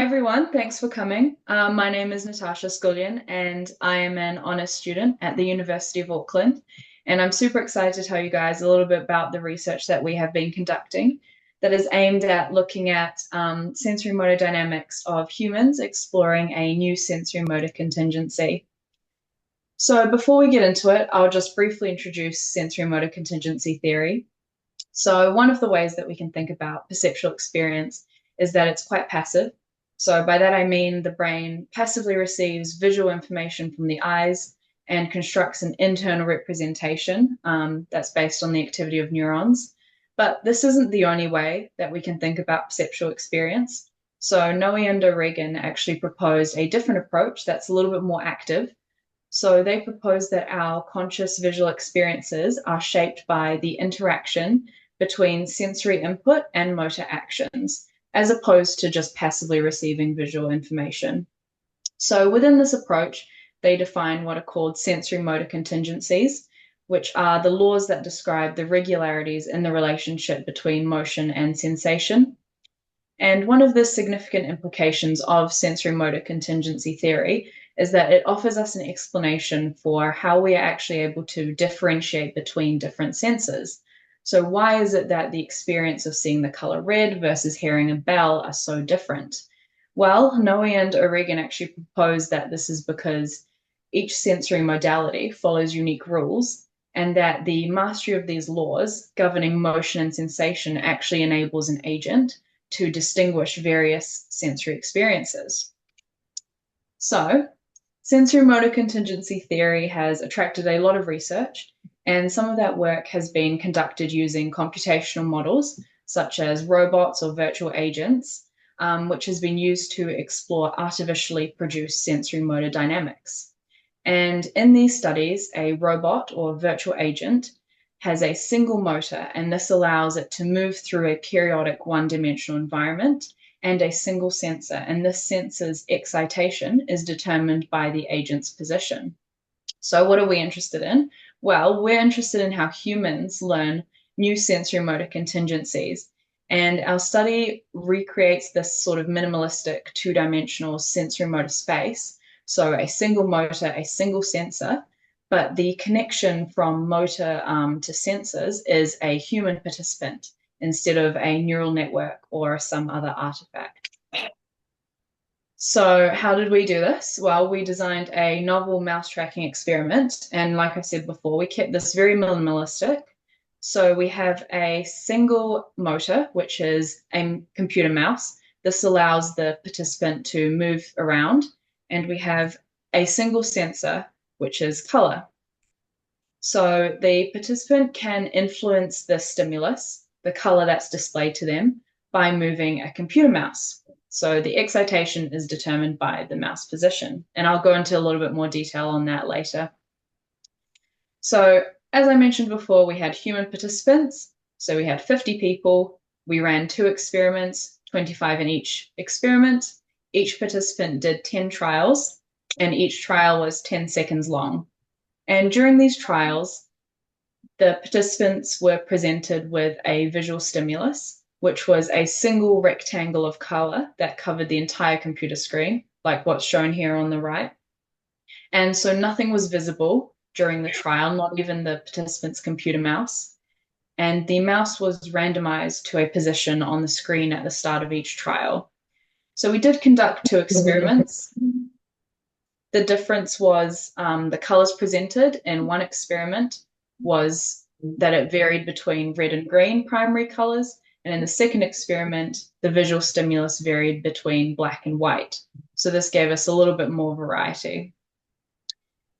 Everyone, thanks for coming. My name is Natasha Skuljan, and I am an honours student at the University of Auckland. And I'm super excited to tell you guys a little bit about the research that we have been conducting that is aimed at looking at sensory-motor dynamics of humans exploring a new sensory-motor contingency. So before we get into it, I'll just briefly introduce sensory-motor contingency theory. So one of the ways that we can think about perceptual experience is that it's quite passive. So by that I mean the brain passively receives visual information from the eyes and constructs an internal representation that's based on the activity of neurons. But this isn't the only way that we can think about perceptual experience. So Noe and O'Regan actually proposed a different approach that's a little bit more active. So they propose that our conscious visual experiences are shaped by the interaction between sensory input and motor actions, as opposed to just passively receiving visual information. So within this approach, they define what are called sensory motor contingencies, which are the laws that describe the regularities in the relationship between motion and sensation. And one of the significant implications of sensory motor contingency theory is that it offers us an explanation for how we are actually able to differentiate between different senses. So why is it that the experience of seeing the color red versus hearing a bell are so different? Well, Noe and O'Regan actually propose that this is because each sensory modality follows unique rules, and that the mastery of these laws governing motion and sensation actually enables an agent to distinguish various sensory experiences. So, sensory motor contingency theory has attracted a lot of research, and some of that work has been conducted using computational models, such as robots or virtual agents, which has been used to explore artificially produced sensory motor dynamics. And in these studies, a robot or virtual agent has a single motor, and this allows it to move through a periodic one-dimensional environment, and a single sensor, and this sensor's excitation is determined by the agent's position. So what are we interested in? Well, we're interested in how humans learn new sensory motor contingencies, and our study recreates this sort of minimalistic two-dimensional sensory motor space. So a single motor, a single sensor, but the connection from motor to sensors is a human participant instead of a neural network or some other artifact. So how did we do this? Well, we designed a novel mouse tracking experiment. And like I said before, we kept this very minimalistic. So we have a single motor, which is a computer mouse. This allows the participant to move around. And we have a single sensor, which is color. So the participant can influence the stimulus, the color that's displayed to them, by moving a computer mouse. So the excitation is determined by the mouse position. And I'll go into a little bit more detail on that later. So as I mentioned before, we had human participants. So we had 50 people. We ran 2 experiments, 25 in each experiment. Each participant did 10 trials, and each trial was 10 seconds long. And during these trials, the participants were presented with a visual stimulus, which was a single rectangle of color that covered the entire computer screen, like what's shown here on the right. And so nothing was visible during the trial, not even the participant's computer mouse. And the mouse was randomized to a position on the screen at the start of each trial. So we did conduct 2 experiments. The difference was the colors presented in one experiment was that it varied between red and green primary colors. And in the second experiment, the visual stimulus varied between black and white. So this gave us a little bit more variety.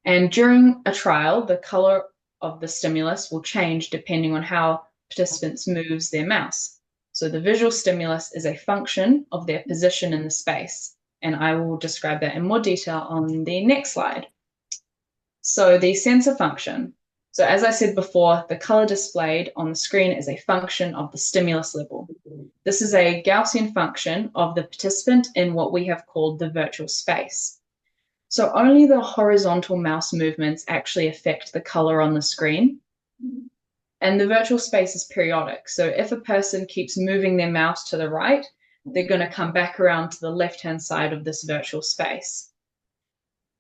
And during a trial, the color of the stimulus will change depending on how participants moves their mouse. So the visual stimulus is a function of their position in the space. And I will describe that in more detail on the next slide. So the sensor function. So as I said before, the color displayed on the screen is a function of the stimulus level. This is a Gaussian function of the participant in what we have called the virtual space. So only the horizontal mouse movements actually affect the color on the screen. And the virtual space is periodic. So if a person keeps moving their mouse to the right, they're going to come back around to the left-hand side of this virtual space.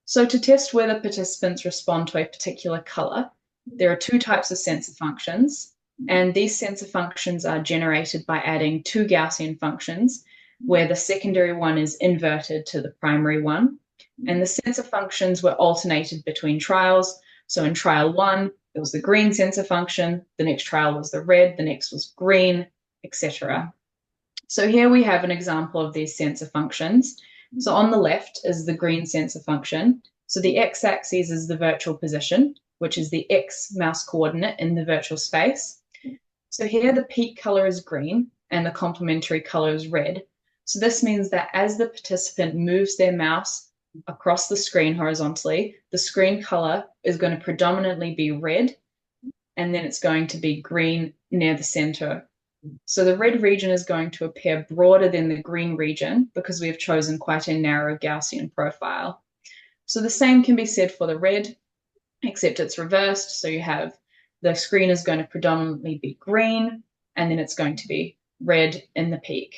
So to test whether participants respond to a particular color, there are two types of sensor functions, and these sensor functions are generated by adding two Gaussian functions, where the secondary one is inverted to the primary one. And the sensor functions were alternated between trials. So in trial 1, it was the green sensor function, the next trial was the red, the next was green, etc. So here we have an example of these sensor functions. So on the left is the green sensor function. So the x-axis is the virtual position, which is the x mouse coordinate in the virtual space. So here the peak color is green and the complementary color is red. So this means that as the participant moves their mouse across the screen horizontally, the screen color is going to predominantly be red, and then it's going to be green near the center. So the red region is going to appear broader than the green region because we have chosen quite a narrow Gaussian profile. So the same can be said for the red, except it's reversed. So you have the screen is going to predominantly be green, and then it's going to be red in the peak.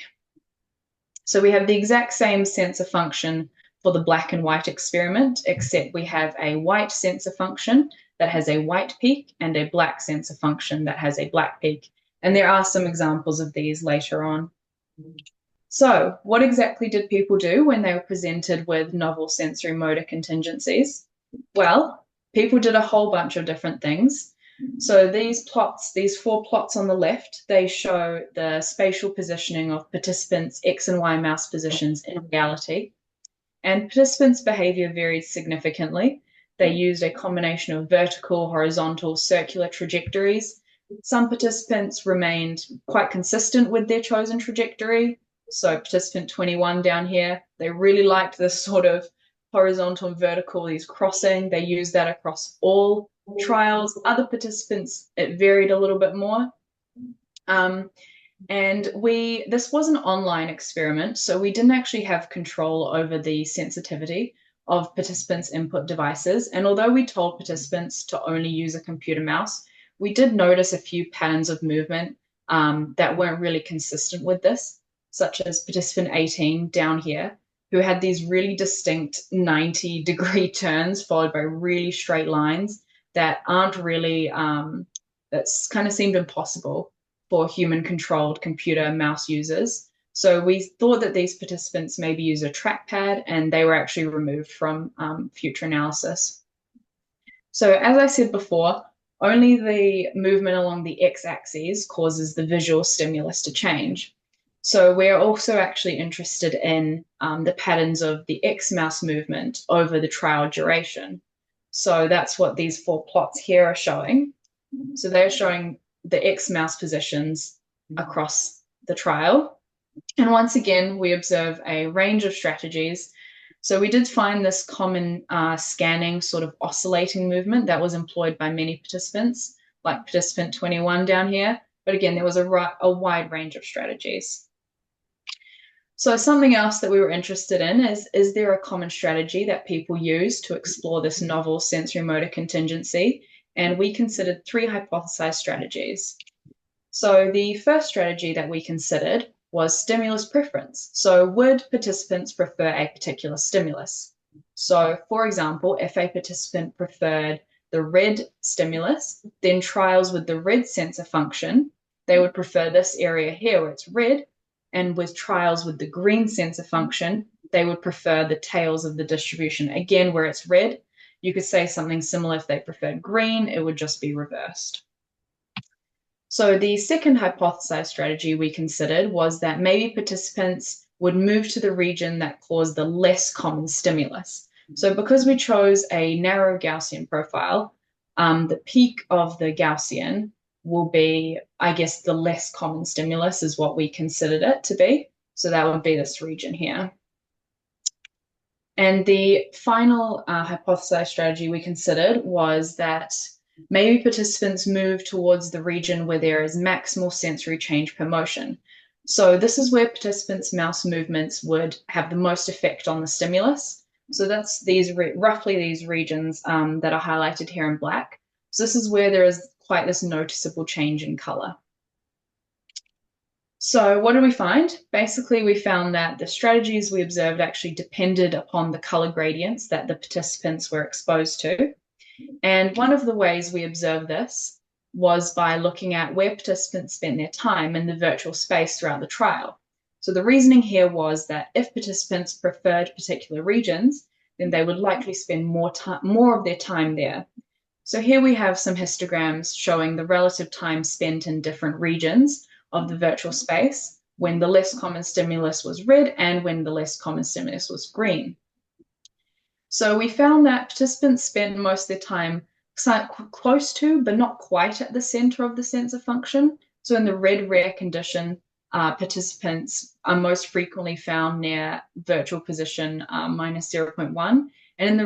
So we have the exact same sensor function for the black and white experiment, except we have a white sensor function that has a white peak and a black sensor function that has a black peak. And there are some examples of these later on. So what exactly did people do when they were presented with novel sensorimotor contingencies? Well, people did a whole bunch of different things. So these plots, these 4 plots on the left, they show the spatial positioning of participants' X and Y mouse positions in reality. And participants' behavior varied significantly. They used a combination of vertical, horizontal, circular trajectories. Some participants remained quite consistent with their chosen trajectory. So participant 21 down here, they really liked this sort of horizontal and vertical, these crossing. They used that across all trials. Other participants, it varied a little bit more. And this was an online experiment, so we didn't actually have control over the sensitivity of participants' input devices. And although we told participants to only use a computer mouse, we did notice a few patterns of movement that weren't really consistent with this, such as participant 18 down here, who had these really distinct 90-degree turns followed by really straight lines that aren't really, that's kind of seemed impossible for human-controlled computer mouse users. So we thought that these participants maybe use a trackpad, and they were actually removed from future analysis. So as I said before, only the movement along the x-axis causes the visual stimulus to change. So we're also actually interested in the patterns of the X mouse movement over the trial duration. So that's what these 4 plots here are showing. So they're showing the X mouse positions across the trial. And once again, we observe a range of strategies. So we did find this common scanning sort of oscillating movement that was employed by many participants, like participant 21 down here. But again, there was a wide range of strategies. So something else that we were interested in is there a common strategy that people use to explore this novel sensorimotor contingency? And we considered 3 hypothesized strategies. So the first strategy that we considered was stimulus preference. So would participants prefer a particular stimulus? So for example, if a participant preferred the red stimulus, then trials with the red sensor function, they would prefer this area here where it's red, and with trials with the green sensor function, they would prefer the tails of the distribution, again where it's red. You could say something similar if they preferred green, it would just be reversed. So the second hypothesized strategy we considered was that maybe participants would move to the region that caused the less common stimulus. So because we chose a narrow Gaussian profile, the peak of the Gaussian will be, I guess, the less common stimulus is what we considered it to be. So that would be this region here. And the final hypothesized strategy we considered was that maybe participants move towards the region where there is maximal sensory change per motion. So this is where participants' mouse movements would have the most effect on the stimulus. So that's these roughly these regions that are highlighted here in black. So this is where there is quite this noticeable change in color. So what did we find? Basically, we found that the strategies we observed actually depended upon the color gradients that the participants were exposed to. And one of the ways we observed this was by looking at where participants spent their time in the virtual space throughout the trial. So the reasoning here was that if participants preferred particular regions, then they would likely spend more of their time there. So here we have some histograms showing the relative time spent in different regions of the virtual space when the less common stimulus was red and when the less common stimulus was green. So we found that participants spent most of their time close to, but not quite at the center of the sensor function. So in the red rare condition, participants are most frequently found near virtual position minus 0.1. And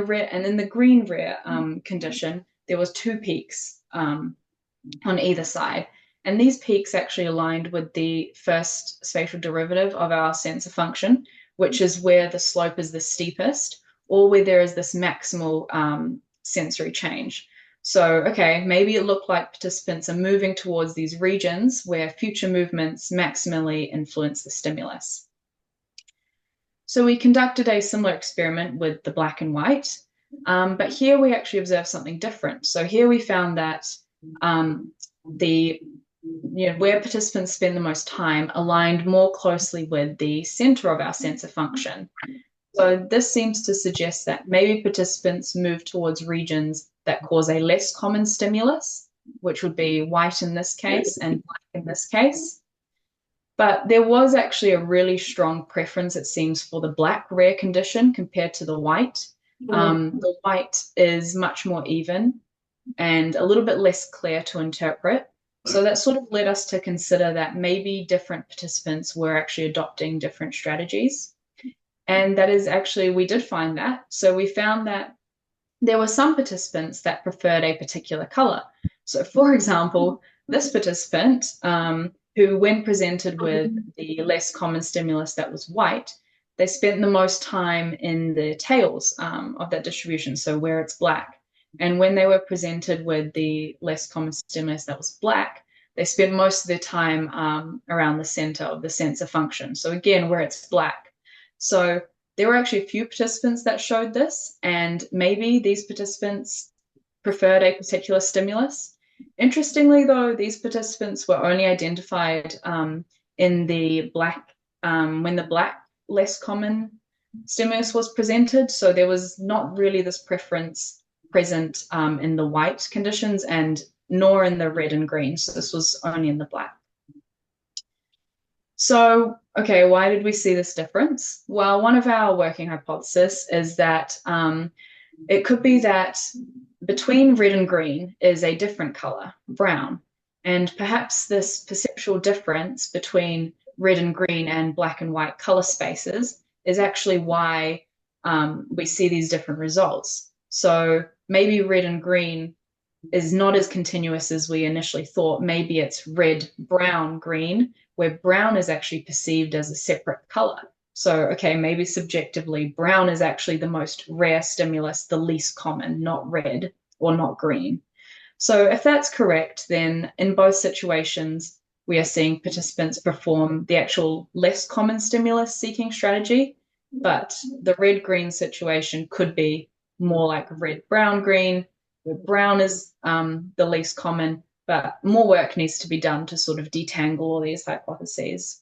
in the green rare condition, there was two peaks on either side. And these peaks actually aligned with the first spatial derivative of our sensor function, which is where the slope is the steepest, or where there is this maximal sensory change. So, okay, maybe it looked like participants are moving towards these regions where future movements maximally influence the stimulus. So we conducted a similar experiment with the black and white, but here we actually observed something different. So here we found that where participants spend the most time aligned more closely with the center of our sensor function. So this seems to suggest that maybe participants move towards regions that cause a less common stimulus, which would be white in this case and black in this case. But there was actually a really strong preference, it seems, for the black rare condition compared to the white. The white is much more even and a little bit less clear to interpret. So that sort of led us to consider that maybe different participants were actually adopting different strategies. And that is actually, we did find that. So we found that there were some participants that preferred a particular color. So for example, this participant, who when presented with the less common stimulus that was white, they spent the most time in the tails of that distribution, so where it's black. And when they were presented with the less common stimulus that was black, they spent most of their time around the center of the sensor function. So again, where it's black. So there were actually a few participants that showed this, and maybe these participants preferred a particular stimulus. Interestingly, though, these participants were only identified in the black, when the black less common stimulus was presented. So there was not really this preference present in the white conditions and nor in the red and green. So this was only in the black. So, okay, why did we see this difference? Well, one of our working hypotheses is that it could be that between red and green is a different color, brown. And perhaps this perceptual difference between red and green and black and white color spaces is actually why we see these different results. So maybe red and green is not as continuous as we initially thought. Maybe it's red, brown, green, where brown is actually perceived as a separate color. So, okay, maybe subjectively, brown is actually the most rare stimulus, the least common, not red or not green. So if that's correct, then in both situations, we are seeing participants perform the actual less common stimulus seeking strategy, but the red-green situation could be more like red-brown-green, where brown is the least common, but more work needs to be done to sort of detangle all these hypotheses.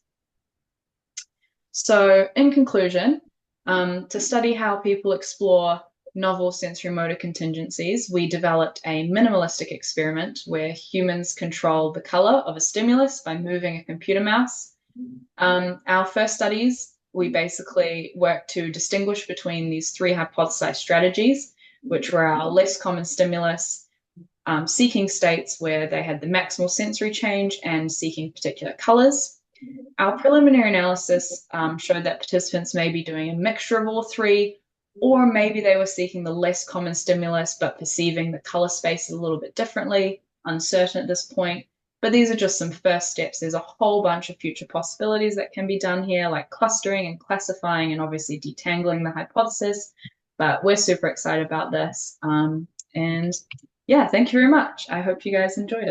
So in conclusion, to study how people explore novel sensorimotor contingencies, we developed a minimalistic experiment where humans control the color of a stimulus by moving a computer mouse. Our first studies, we basically worked to distinguish between these three hypothesized strategies, which were our less common stimulus, seeking states where they had the maximal sensory change, and seeking particular colors. Our preliminary analysis showed that participants may be doing a mixture of all three, or maybe they were seeking the less common stimulus but perceiving the color spaces a little bit differently, uncertain at this point. But these are just some first steps. There's a whole bunch of future possibilities that can be done here, like clustering and classifying and obviously detangling the hypothesis. But we're super excited about this. And yeah, thank you very much. I hope you guys enjoyed it.